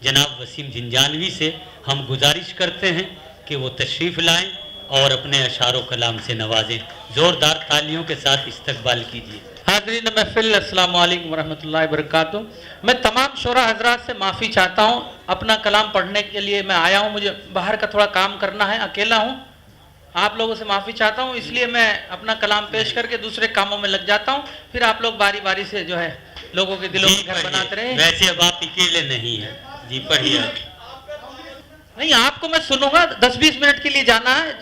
जनाब वसीम झिंझानवी से हम गुजारिश करते हैं कि वो तशरीफ़ लाएं और अपने अशारो कलाम से नवाजें। ज़ोरदार तालियों के साथ इस्तकबाल कीजिए। हाज़रीन महफिल, अस्सलाम वालेकुम वरहमतुल्लाहि वबरकातुहू। मैं तमाम शोरा हजरात से माफ़ी चाहता हूँ। अपना कलाम पढ़ने के लिए मैं आया हूँ, मुझे बाहर का थोड़ा काम करना है, अकेला हूँ। आप लोगों से माफ़ी चाहता हूँ, इसलिए मैं अपना कलाम पेश करके दूसरे कामों में लग जाता हूँ। फिर आप लोग बारी बारी से जो है लोगों के दिलों में घर बनाते रहे। वैसे अब आप अकेले नहीं हैं जी, पढ़िए। नहीं, आपको मैं सुनूंगा, 10-20 मिनट के लिए जाना है।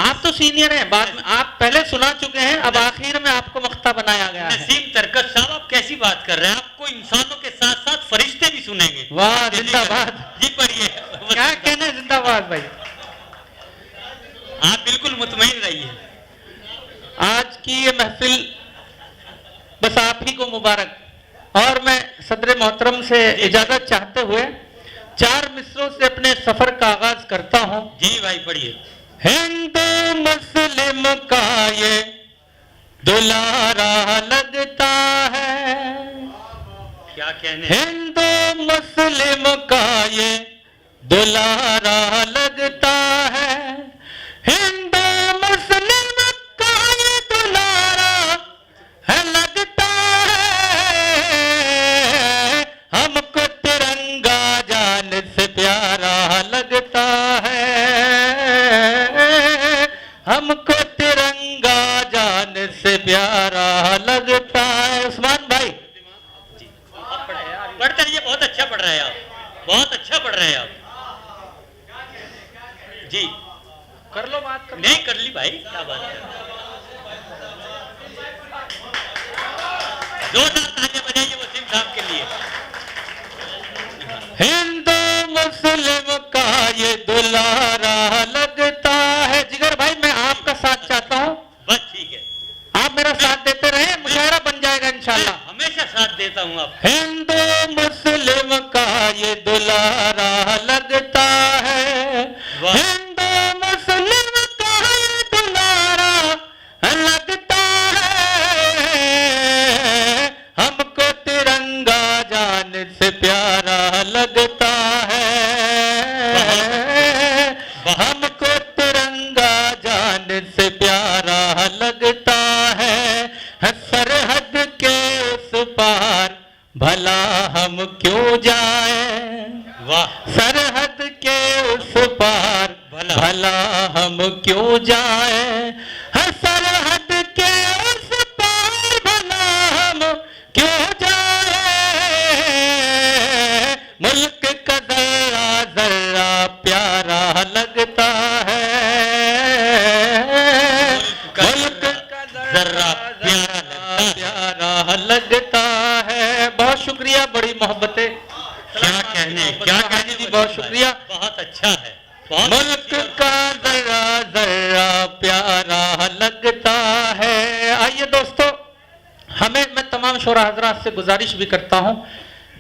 आप तो सीनियर हैं, बाद में आप पहले सुना चुके हैं, अब आखिर में आपको मख्ता बनाया गया है। नसीम तरकत साहब, आप कैसी बात कर रहे हैं? आपको इंसानों के साथ साथ फरिश्ते भी सुनेंगे। वाह, जिंदाबाद जी, पढ़िए। क्या कहने, जिंदाबाद भाई। आप बिल्कुल मुतमईन रहिए। आज की ये महफिल बस आप ही को मुबारक। और मैं सदर मोहतरम से इजाजत चाहते हुए 4 मिसरों से अपने सफर का आगाज करता हूँ। जी भाई, पढ़िए। हिंदू मुस्लिम का ये दुलारा लगता है, क्या कहने, हिंदू मुस्लिम का ये दुलारा लगता है, हिंदू मुस्लिम का ये दुलारा है लगता है, हमको तिरंगा जान से प्यारा लगता है, हमको तिरंगा जान से प्यारा लगता है। उस्मान भाई पढ़ते रहिए, बहुत अच्छा पढ़ रहे हैं आप, बहुत अच्छा पढ़ रहे हैं आप जी। कर लो बात, कर लो। नहीं, कर ली भाई, क्या बात है। जोरदार तालियां बजाइए वसीम साहब के लिए। हिंदू मुस्लिम का ये दुलारा लगता है। जिगर भाई, मैं आपका साथ चाहता हूँ, बस ठीक है, आप मेरा साथ देते रहे, मुशायरा बन जाएगा इंशाल्लाह। हमेशा साथ देता हूँ आप। हिंदू मुस्लिम का ये दुलारा लगता है, हिंदू मुस्लिम का ये दुलारा लगता है, हमको तिरंगा जान से प्यारा लगता है, हमको तिरंगा जान से प्यारा लगता है, सरहद के उस पार भला हम क्यों जाएं, वाह, सरहद के उस पार भला हम क्यों जाएं, सरहद के उस पार भला हम क्यों जाएं, मुल्क का जर्रा जर्रा प्यारा लगता है, मुल्क का जर्रा प्यारा लगता है। बहुत शुक्रिया, बड़ी मोहब्बतें। क्या कहने जी, बहुत शुक्रिया, बहुत अच्छा है। मुल्क का जर्रा जर्रा प्यारा लगता है। आइए दोस्तों, मैं तमाम शोरा हजरात से गुजारिश भी करता हूँ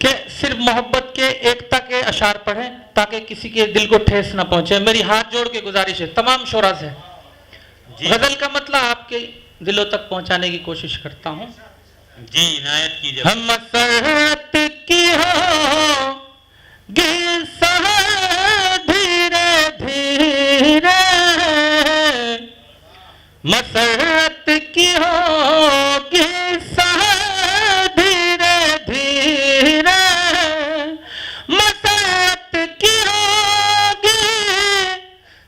कि सिर्फ मोहब्बत के, एकता के अशार पढ़ें ताकि किसी के दिल को ठेस न पहुंचे। मेरी हाथ जोड़ के गुजारिश है तमाम शोरा से। गजल का मतलब आपके दिलों तक पहुंचाने की कोशिश करता हूँ। जी, इनायत कीजिए। हम मसरत की हो धीरे धीरे, मसरत की होगी धीरे धीरे, मसरत की होगी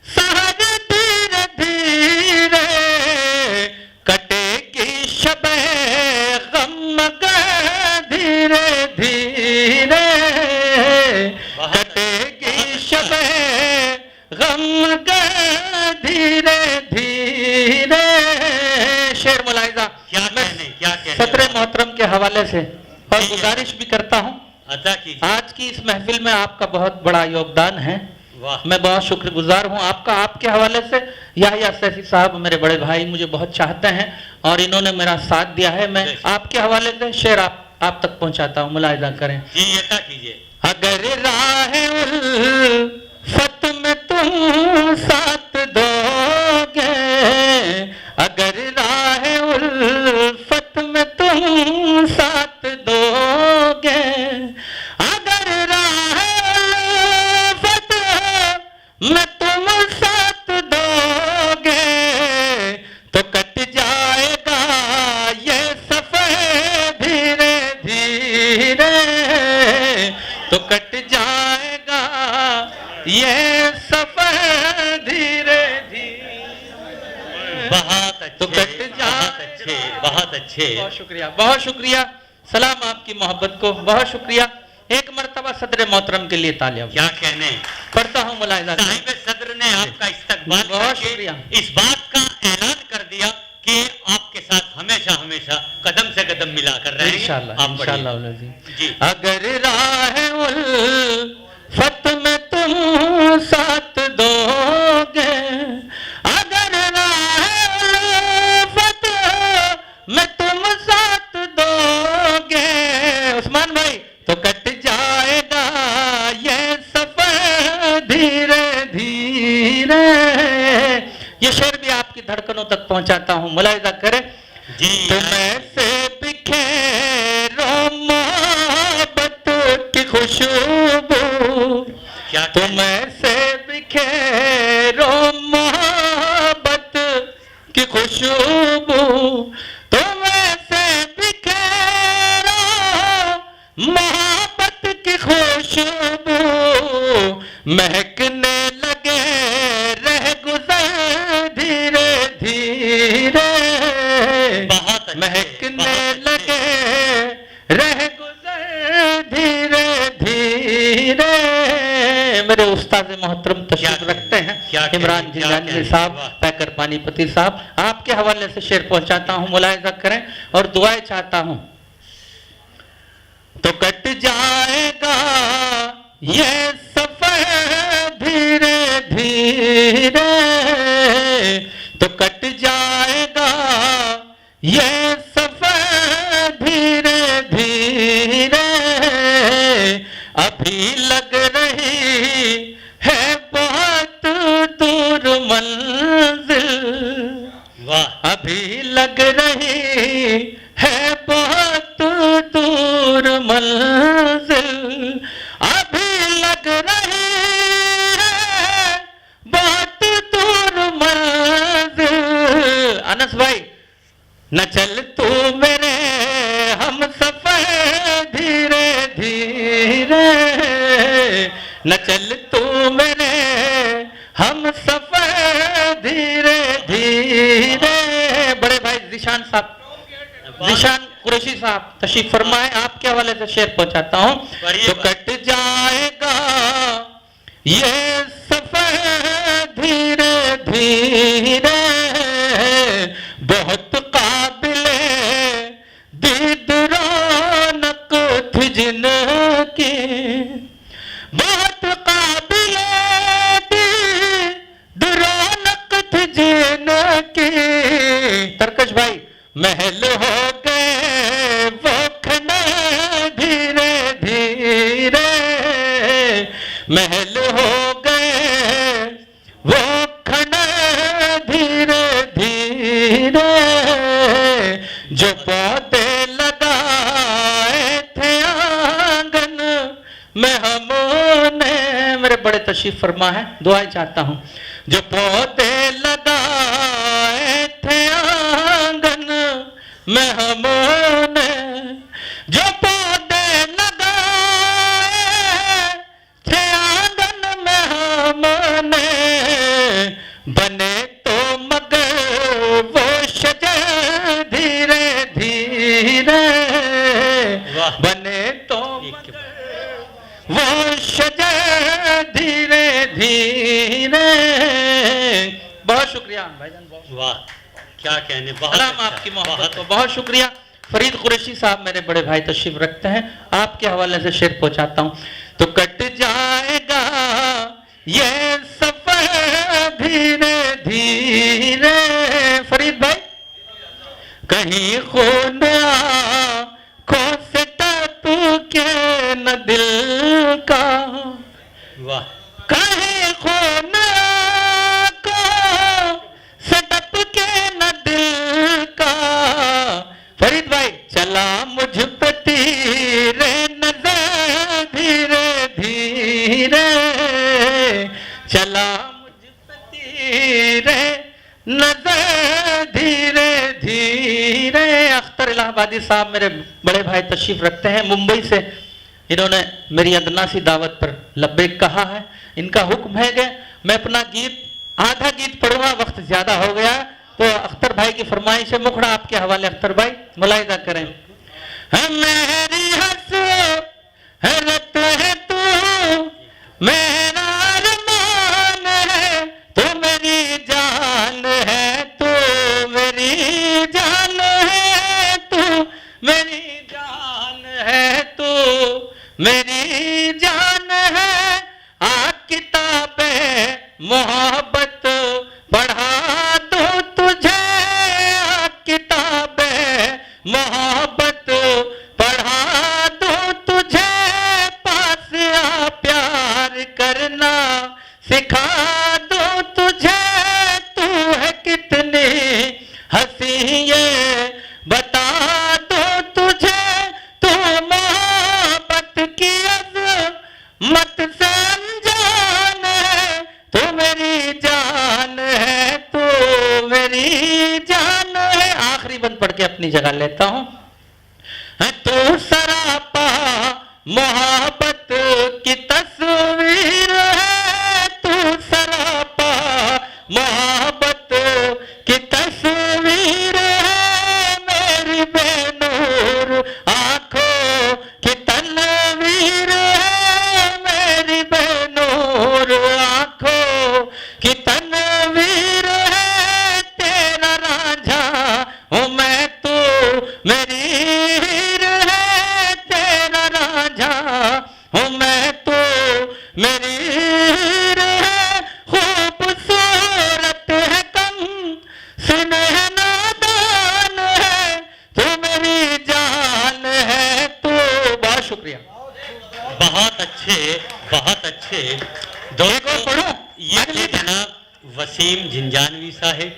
सहज धीरे धीरे, कटेगी शबे गम धीरे धीरे, कटेगी शबे गम धीरे धीरे। शेर मुलाहिजा, क्या कहने सदर मोहतरम के हवाले से और गुजारिश भी करता हूँ, अदा कीजिए। आज की इस महफिल में आपका बहुत बड़ा योगदान है। वाह, मैं बहुत शुक्रगुजार हूँ आपका। आपके हवाले से याहिया सैफी साहब मेरे बड़े भाई मुझे बहुत चाहते हैं और इन्होंने मेरा साथ दिया है। मैं आपके हवाले से शेर आप तक पहुँचाता हूँ, मुलाहिजा करें। जी, अदा कीजिए। अगर राह उल्फत में तुम साथ दोगे, अगर राह उल्फत में तुम साथ दोगे, अगर राह में तुम साथ दोगे तो कट जाएगा ये सफर धीरे धीरे, तो कट जाएगा ये सफर धीरे धीरे। बहुत अच्छे, तो कट बहुत अच्छे, बहुत अच्छे। बहुत शुक्रिया, बहुत शुक्रिया। सलाम आपकी मोहब्बत को, बहुत शुक्रिया। एक मर्तबा सदर मोहतरम के लिए तालियां। क्या कहने, पढ़ता हूँ मुलाहिजा। साहिब सदर ने आपका इस्तकबाल बहुत करके शुक्रिया। इस बात का ऐलान कर दिया कि आपके साथ हमेशा हमेशा कदम से कदम मिलाकर रहेंगे। इंशाअल्लाह, आप पढ़िए। इंशाअल्लाह जी। अगर राह उल्फत में तुम साथ दोगे, अगर राह उल्फत में तुम साथ दोगे उस्मान भाई, तो कट जाएगा ये सफर धीरे धीरे। ये शेर भी आपकी धड़कनों तक पहुंचाता हूं, मुलाहिजा करें। जी। तुम ऐसे बिखेरो मोहब्बत की खुशबू, क्या तुम ऐसे बिखेरो मोहब्बत की खुशबू, तुम ऐसे बिखेरो मोहब्बत की खुशबू, महकने लगे रह गुजर धीरे धीरे, बहुत अच्छे, महकने बहुत लगे अच्छे। रह गुजर धीरे धीरे। मेरे उस्ताद मोहतरम तशरीफ क्या रखते हैं, क्या इमरान क्या जिलानी क्या साहब, वाह। पैकर पानीपति साहब। आपके हवाले से शेर पहुंचाता हूं, मुलाहिजा करें और दुआएं चाहता हूं। तो कट जाएगा ये सफर धीरे धीरे, तो कट जाएगा ये सफर धीरे धीरे। अभी लग रही है बहुत दूर मंजिल, वाह। अभी लग रही है बहुत दूर मंजिल, अभी लग रही है बहुत दूर मंजिल। अनस भाई, न चल तू मेरे हम सफर धीरे धीरे, न चल तू मेरे हम सफर धीरे धीरे। बड़े भाई जिशान साहब, जिशान कुरैशी साहब तशरीफ फरमाए, आपके हवाले से शेर पहुंचाता हूं। तो कट जाएगा ये सफर धीरे धीरे, बहुत काबिले दीद रौनक थी जिनकी, बहुत काबिले दीद रौनक थी जिनकी। तरकश भाई, महल हो गए वो खना धीरे धीरे, महल हो गए वो खना धीरे धीरे। जो पौधे लगाए थे आंगन में हमने, मेरे बड़े तशरीफ फरमा है, दुआएं चाहता हूं। जो पौधे लगाए थे आंगन में हमने, जो पौधे लगाए थे आंगन में हमने, बने तो मगर वो शजर धीरे धीरे, वाह। बने तो वो शजर धीरे धीरे। बहुत शुक्रिया भाईजान, बहुत वाह, क्या कहने, बहुत सलाम अच्छा, आपकी मोहब्बत बहुत को, बहुत शुक्रिया। फरीद कुरैशी साहब मेरे बड़े भाई तशरीफ रखते हैं, आपके हवाले से शेर पहुंचाता हूं। तो कट जाएगा ये सफर धीरे धीरे। फरीद भाई, कहीं खून आंखों से टपके के न दिल का, वाह, कहीं खून को सटप के न दिल का। फरीद भाई, चला मुझ पे तीरे नजर धीरे धीरे, चला मुझ पे तीरे नजर धीरे धीरे। अख्तर इलाहाबादी साहब मेरे बड़े भाई तशरीफ रखते हैं मुंबई से। इन्होंने मेरी अदना सी दावत पर लब्बैक कहा है। इनका हुक्म है कि मैं अपना गीत आधा गीत पढ़ूंगा, वक्त ज्यादा हो गया। तो अख्तर भाई की फरमाइश है, मुखड़ा आपके हवाले। अख्तर भाई मुलाहिजा करें। मेरी हसरत है तू, मेरा अरमान है, तू मेरी जान है, तू मेरी जान है, तू मेरी जान है, तू मेरी जान है। आ किताबें मोहब्बत पढ़ा दो तुझे, आ किताबें मोहब्बत पढ़ा दो तुझे, पास आ प्यार करना सिखा दो तुझे। तू है कितनी हंसी ये बता दो तुझे, तू मोहब्बत की अज़मत से अनजान है, तू मेरी जान है, तू मेरी जान है। आखिरी बंद पढ़ के अपनी जगह लेता हूं। तू सरापा मोहब्बत की तस्वीर है, तू सरापा मोहब्बत की तस्वीर है, मेरी बेनूर आंखों की तनवीर है, मेरी बेनूर आंखों की तनवीर है। तेरा रांझा हूँ मैं, तू मेरी हीर है, तेरा रांझा हूँ मैं, तू मेरी हीर है। खूबसूरत है कम सुनह नादान है, तू मेरी जान है, तू। बहुत शुक्रिया। बहुत अच्छे, बहुत अच्छे। दोस्तों, पढ़ो। ये थे जनाब वसीम झिंझानवी साहिब।